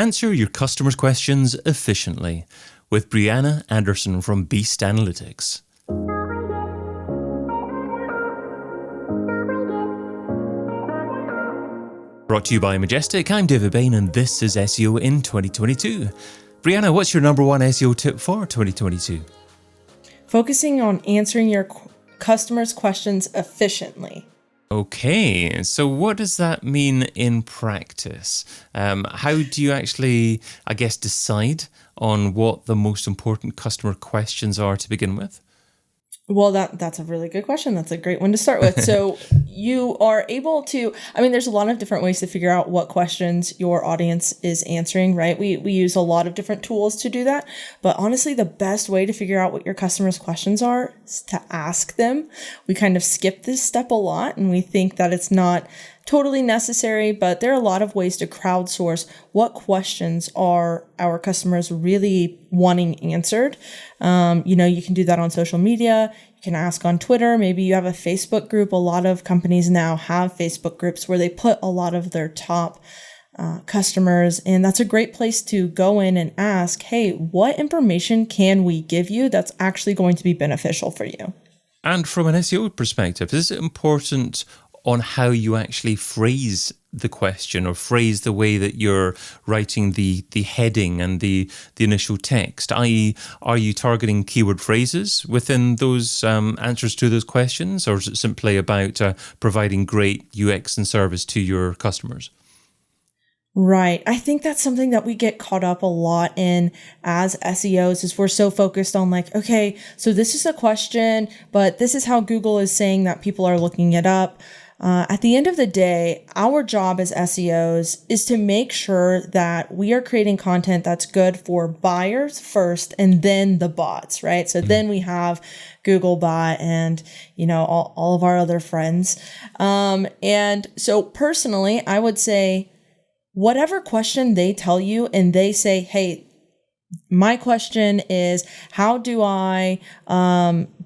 Answer your customers' questions efficiently with Brianna Anderson from Beast Analytics. Brought to you by Majestic, I'm David Bain and this is SEO in 2022. Brianna, what's your number one SEO tip for 2022? Focusing on answering your customers' questions efficiently. Okay, so what does that mean in practice? How do you actually, decide on what the most important customer questions are to begin with? Well, that's a really good question. That's a great one to start with. So you are able to, there's a lot of different ways to figure out what questions your audience is answering, right? We use a lot of different tools to do that. But honestly, the best way to figure out what your customers' questions are is to ask them. We kind of skip this step a lot and we think that it's not totally necessary, but there are a lot of ways to crowdsource what questions are our customers really wanting answered. You can do that on social media. You can ask on Twitter. Maybe you have a Facebook group. A lot of companies now have Facebook groups where they put a lot of their top customers. And that's a great place to go in and ask, hey, what information can we give you that's actually going to be beneficial for you? And from an SEO perspective, is it important on how you actually phrase the question or phrase the way that you're writing the heading and the initial text, i.e. are you targeting keyword phrases within those answers to those questions, or is it simply about providing great UX and service to your customers? Right. I think that's something that we get caught up a lot in as SEOs is we're so focused on okay, so this is a question, but this is how Google is saying that people are looking it up. At the end of the day, our job as SEOs is to make sure that we are creating content that's good for buyers first and then the bots, right? So then we have Googlebot and, all of our other friends. And so personally, I would say whatever question they tell you and they say, hey, my question is, how do I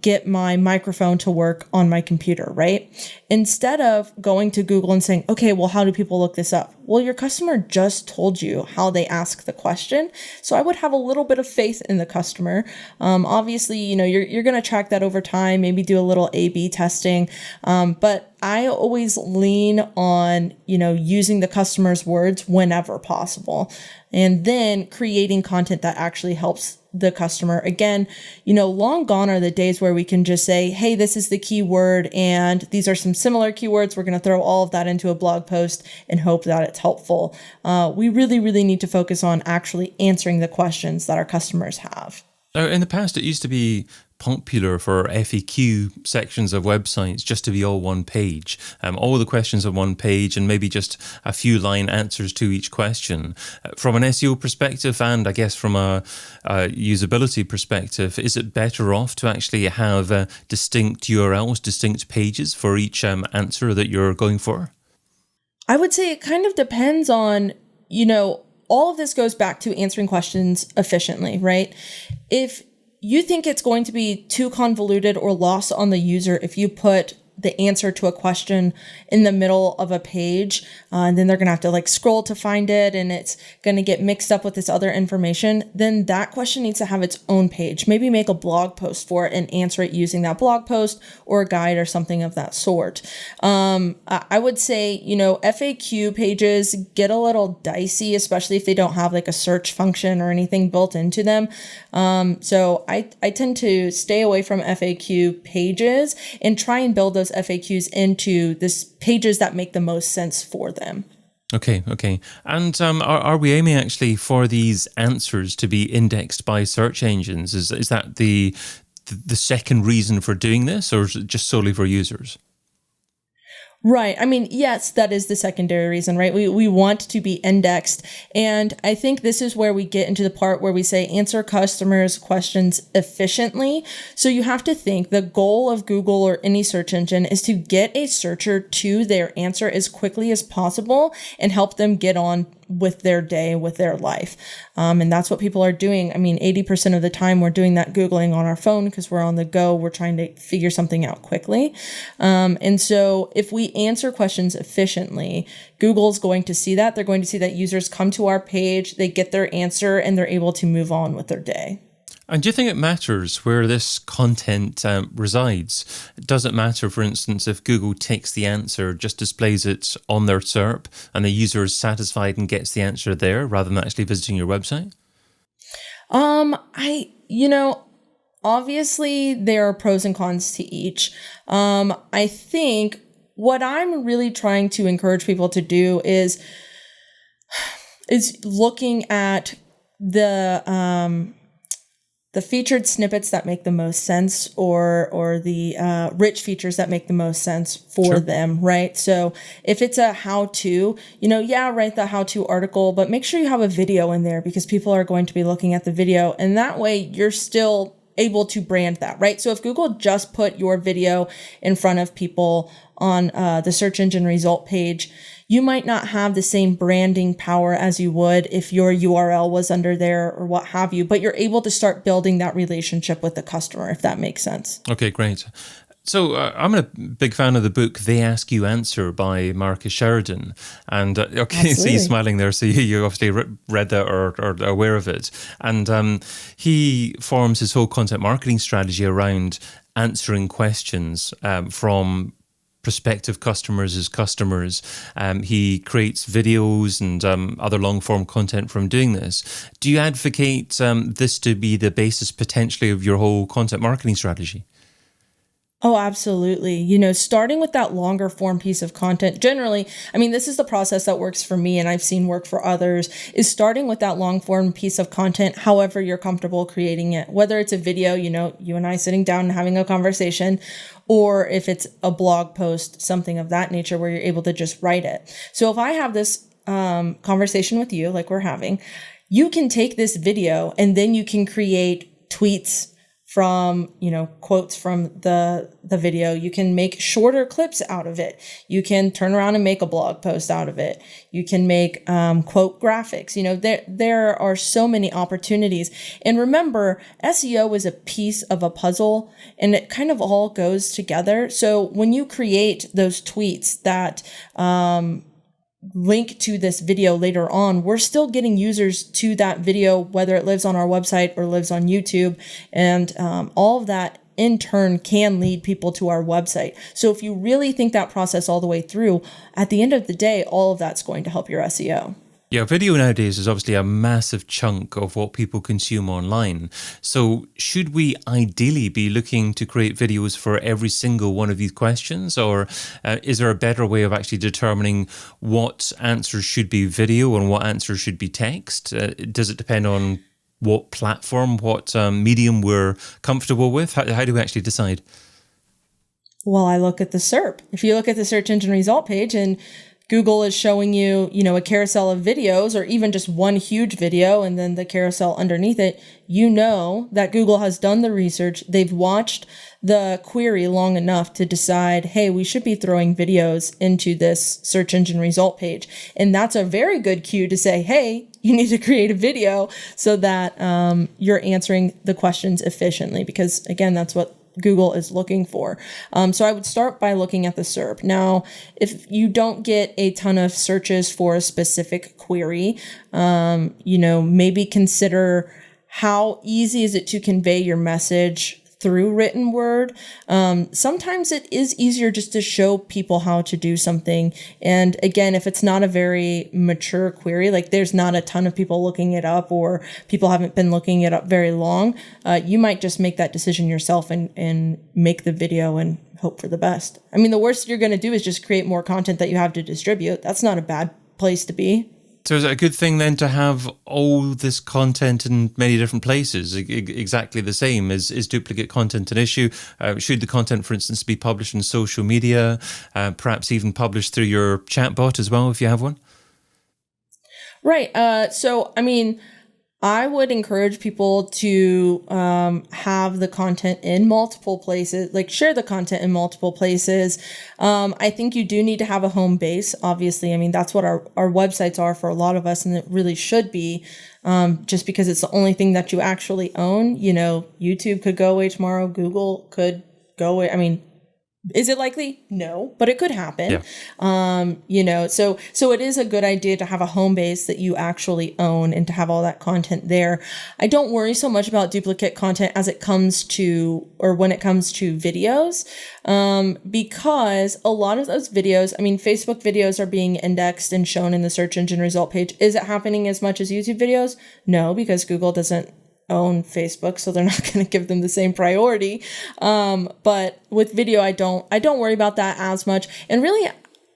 get my microphone to work on my computer, right? Instead of going to Google and saying, okay, well, how do people look this up? Well, your customer just told you how they ask the question. So I would have a little bit of faith in the customer. Obviously, you're going to track that over time, maybe do a little A/B testing. But I always lean on, using the customer's words whenever possible, and then creating content that actually helps the customer. Again, long gone are the days where we can just say, hey, this is the keyword and these are some similar keywords. We're going to throw all of that into a blog post and hope that it's helpful. We really, really need to focus on actually answering the questions that our customers have. Now, in the past, it used to be popular for FAQ sections of websites just to be all one page, all the questions on one page and maybe just a few line answers to each question. From an SEO perspective and I guess from a usability perspective, is it better off to actually have distinct URLs, distinct pages for each answer that you're going for? I would say it kind of depends on, all of this goes back to answering questions efficiently, right? If you think it's going to be too convoluted or lost on the user if you put the answer to a question in the middle of a page, and then they're going to have to scroll to find it and it's going to get mixed up with this other information, then that question needs to have its own page. Maybe make a blog post for it and answer it using that blog post or a guide or something of that sort. I would say, FAQ pages get a little dicey, especially if they don't have a search function or anything built into them. So I tend to stay away from FAQ pages and try and build those FAQs into this pages that make the most sense for them. Okay. And are we aiming actually for these answers to be indexed by search engines? Is that the second reason for doing this, or is it just solely for users? Right. Yes, that is the secondary reason, right? We want to be indexed. And I think this is where we get into the part where we say answer customers' questions efficiently. So you have to think the goal of Google or any search engine is to get a searcher to their answer as quickly as possible and help them get on with their day, with their life. And that's what people are doing. I mean, 80% of the time we're doing that Googling on our phone because we're on the go. We're trying to figure something out quickly. And so if we answer questions efficiently, Google's going to see that. They're going to see that users come to our page, they get their answer, and they're able to move on with their day. And do you think it matters where this content resides? Does it matter, for instance, if Google takes the answer, just displays it on their SERP, and the user is satisfied and gets the answer there rather than actually visiting your website? Obviously there are pros and cons to each. I think what I'm really trying to encourage people to do is looking at the featured snippets that make the most sense, or the rich features that make the most sense for them, right? So if it's a how-to, write the how-to article, but make sure you have a video in there because people are going to be looking at the video, and that way you're still able to brand that, right? So if Google just put your video in front of people on the search engine result page, you might not have the same branding power as you would if your URL was under there or what have you, but you're able to start building that relationship with the customer, if that makes sense. Okay, great. So I'm a big fan of the book They Ask You Answer by Marcus Sheridan. And so you're smiling there, so you obviously read that or are aware of it. And he forms his whole content marketing strategy around answering questions from prospective customers as customers. He creates videos and other long-form content from doing this. Do you advocate this to be the basis potentially of your whole content marketing strategy? Oh, absolutely. Starting with that longer form piece of content, generally, I mean, this is the process that works for me and I've seen work for others, is starting with that long form piece of content, however you're comfortable creating it, whether it's a video, you and I sitting down and having a conversation, or if it's a blog post, something of that nature where you're able to just write it. So if I have this conversation with you, like we're having, you can take this video and then you can create tweets from, quotes from the video. You can make shorter clips out of it. You can turn around and make a blog post out of it. You can make quote graphics. There are so many opportunities. And remember, SEO is a piece of a puzzle and it kind of all goes together. So when you create those tweets that link to this video later on, we're still getting users to that video, whether it lives on our website or lives on YouTube. And all of that in turn can lead people to our website. So if you really think that process all the way through, at the end of the day, all of that's going to help your SEO. Yeah, video nowadays is obviously a massive chunk of what people consume online. So should we ideally be looking to create videos for every single one of these questions? Or is there a better way of actually determining what answers should be video and what answers should be text? Does it depend on what platform, what medium we're comfortable with? How do we actually decide? Well, I look at the SERP. If you look at the search engine result page and Google is showing you, a carousel of videos or even just one huge video and then the carousel underneath it, that Google has done the research. They've watched the query long enough to decide, hey, we should be throwing videos into this search engine result page. And that's a very good cue to say, hey, you need to create a video so that you're answering the questions efficiently, because again, that's what Google is looking for. So I would start by looking at the SERP. Now, if you don't get a ton of searches for a specific query, maybe consider how easy is it to convey your message through written word. Sometimes it is easier just to show people how to do something. And again, if it's not a very mature query, like there's not a ton of people looking it up or people haven't been looking it up very long, you might just make that decision yourself and make the video and hope for the best. I mean, the worst you're going to do is just create more content that you have to distribute. That's not a bad place to be. So is it a good thing then to have all this content in many different places, exactly the same? Is duplicate content an issue? Should the content, for instance, be published in social media, perhaps even published through your chatbot as well, if you have one? Right. So, I mean, I would encourage people to have the content in multiple places, like share the content in multiple places. I think you do need to have a home base, obviously. I mean, that's what our websites are for a lot of us, and it really should be. Just because it's the only thing that you actually own. YouTube could go away tomorrow. Google could go away. I mean, is it likely? No, but it could happen. Yeah. So it is a good idea to have a home base that you actually own and to have all that content there. I don't worry so much about duplicate content as it comes to, or when it comes to videos, because a lot of those videos, I mean, Facebook videos are being indexed and shown in the search engine result page. Is it happening as much as YouTube videos? No, because Google doesn't own Facebook, so they're not going to give them the same priority. But with video, I don't worry about that as much. And really,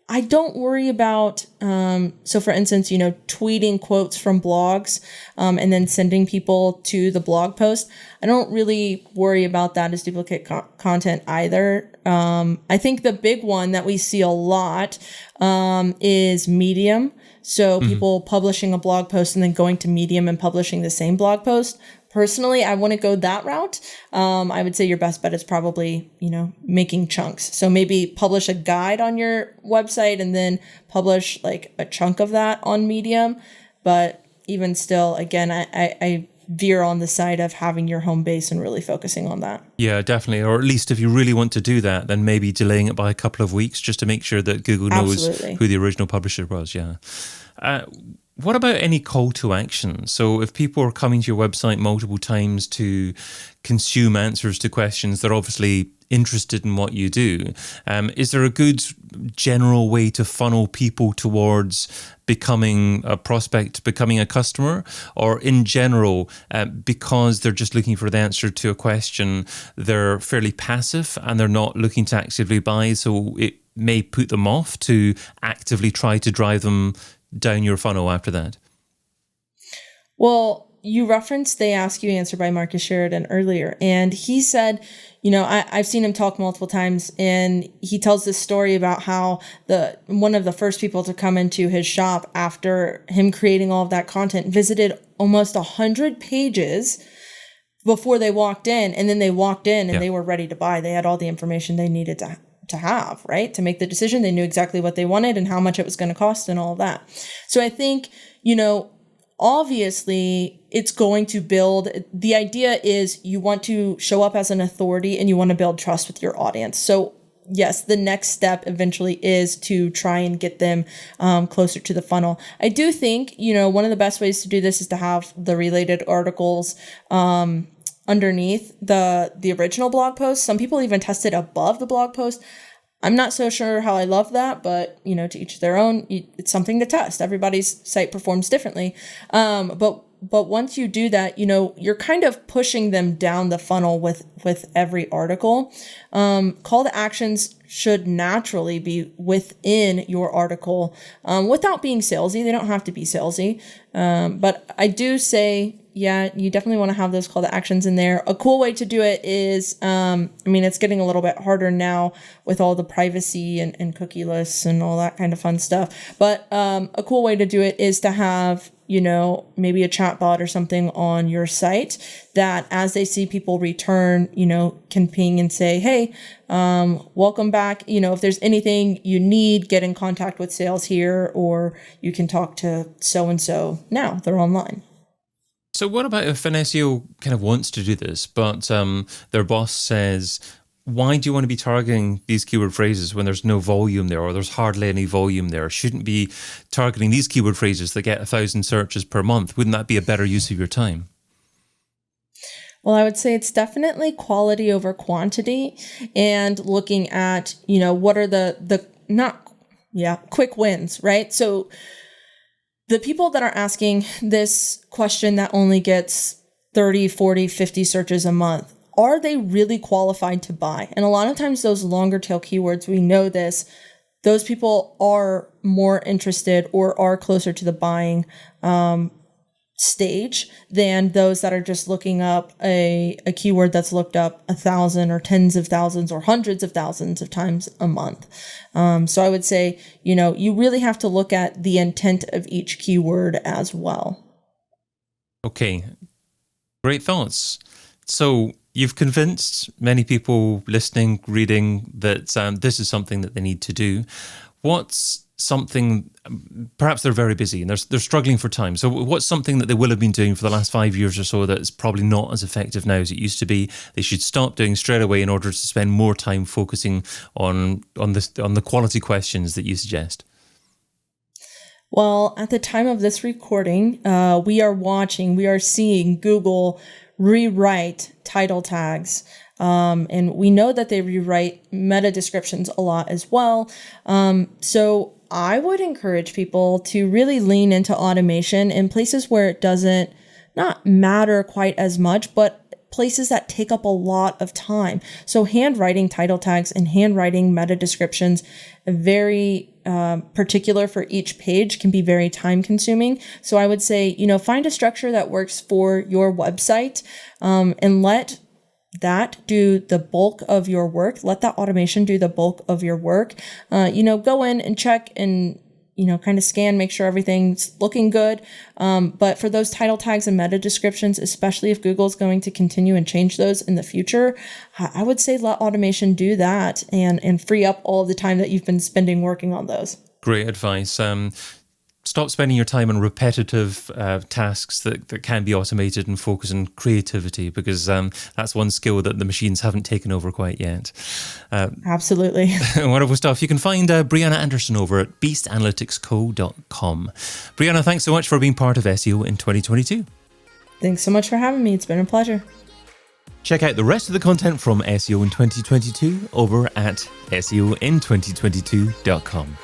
I don't worry about, so for instance, tweeting quotes from blogs, and then sending people to the blog post. I don't really worry about that as duplicate content either. I think the big one that we see a lot, is Medium. So people publishing a blog post and then going to Medium and publishing the same blog post. Personally, I wouldn't go that route. I would say your best bet is probably, making chunks. So maybe publish a guide on your website and then publish like a chunk of that on Medium. But even still, again, I veer on the side of having your home base and really focusing on that. Yeah, definitely. Or at least if you really want to do that, then maybe delaying it by a couple of weeks just to make sure that Google knows who the original publisher was. Yeah. What about any call to action? So if people are coming to your website multiple times to consume answers to questions, they're obviously interested in what you do. Is there a good general way to funnel people towards becoming a prospect, becoming a customer? Or in general, because they're just looking for the answer to a question, they're fairly passive and they're not looking to actively buy, so it may put them off to actively try to drive them down your funnel after that? Well, you referenced They Ask You Answer by Marcus Sheridan earlier, and he said, I've seen him talk multiple times, and he tells this story about how one of the first people to come into his shop after him creating all of that content visited almost 100 pages before they walked in, and then they walked in and they were ready to buy. They had all the information they needed to have, right? To make the decision. They knew exactly what they wanted and how much it was going to cost and all of that. So I think, obviously it's going to build, the idea is you want to show up as an authority and you want to build trust with your audience. So yes, the next step eventually is to try and get them closer to the funnel. I do think, one of the best ways to do this is to have the related articles underneath the original blog post. Some people even test it above the blog post. I'm not so sure how I love that, but to each their own. It's something to test. Everybody's site performs differently. But once you do that, you're kind of pushing them down the funnel with every article. Call to actions should naturally be within your article, without being salesy. They don't have to be salesy. But I do say, yeah, you definitely want to have those call to actions in there. A cool way to do it is, it's getting a little bit harder now with all the privacy and cookie lists and all that kind of fun stuff. But a cool way to do it is to have, maybe a chat bot or something on your site that as they see people return, can ping and say, hey, welcome back. If there's anything you need, get in contact with sales here, or you can talk to so-and-so now. They're online. So what about if an SEO kind of wants to do this, but their boss says, why do you want to be targeting these keyword phrases when there's no volume there, or there's hardly any volume there? Shouldn't be targeting these keyword phrases that get 1,000 searches per month. Wouldn't that be a better use of your time? Well, I would say it's definitely quality over quantity, and looking at, what are the quick wins, right? So the people that are asking this question that only gets 30, 40, 50 searches a month, are they really qualified to buy? And a lot of times those longer tail keywords, we know this, those people are more interested or are closer to the buying stage than those that are just looking up a keyword that's looked up 1,000 or tens of thousands or hundreds of thousands of times a month. So I would say, you really have to look at the intent of each keyword as well. Okay, great thoughts. So you've convinced many people listening, reading that this is something that they need to do. What's something, perhaps they're very busy and they're struggling for time. So what's something that they will have been doing for the last 5 years or so that's probably not as effective now as it used to be? They should stop doing straight away in order to spend more time focusing on the quality questions that you suggest. Well, at the time of this recording, we are seeing Google rewrite title tags. And we know that they rewrite meta descriptions a lot as well. So I would encourage people to really lean into automation in places where it doesn't not matter quite as much, but places that take up a lot of time. So handwriting title tags and handwriting meta descriptions, very particular for each page, can be very time consuming. So I would say, find a structure that works for your website, and let that do the bulk of your work. Let that automation do the bulk of your work. Go in and check and, kind of scan, make sure everything's looking good. But for those title tags and meta descriptions, especially if Google's going to continue and change those in the future, I would say let automation do that and free up all of the time that you've been spending working on those. Great advice. Stop spending your time on repetitive tasks that can be automated and focus on creativity, because that's one skill that the machines haven't taken over quite yet. Absolutely. Wonderful stuff. You can find Brianna Anderson over at beastanalyticsco.com. Brianna, thanks so much for being part of SEO in 2022. Thanks so much for having me. It's been a pleasure. Check out the rest of the content from SEO in 2022 over at seoin2022.com.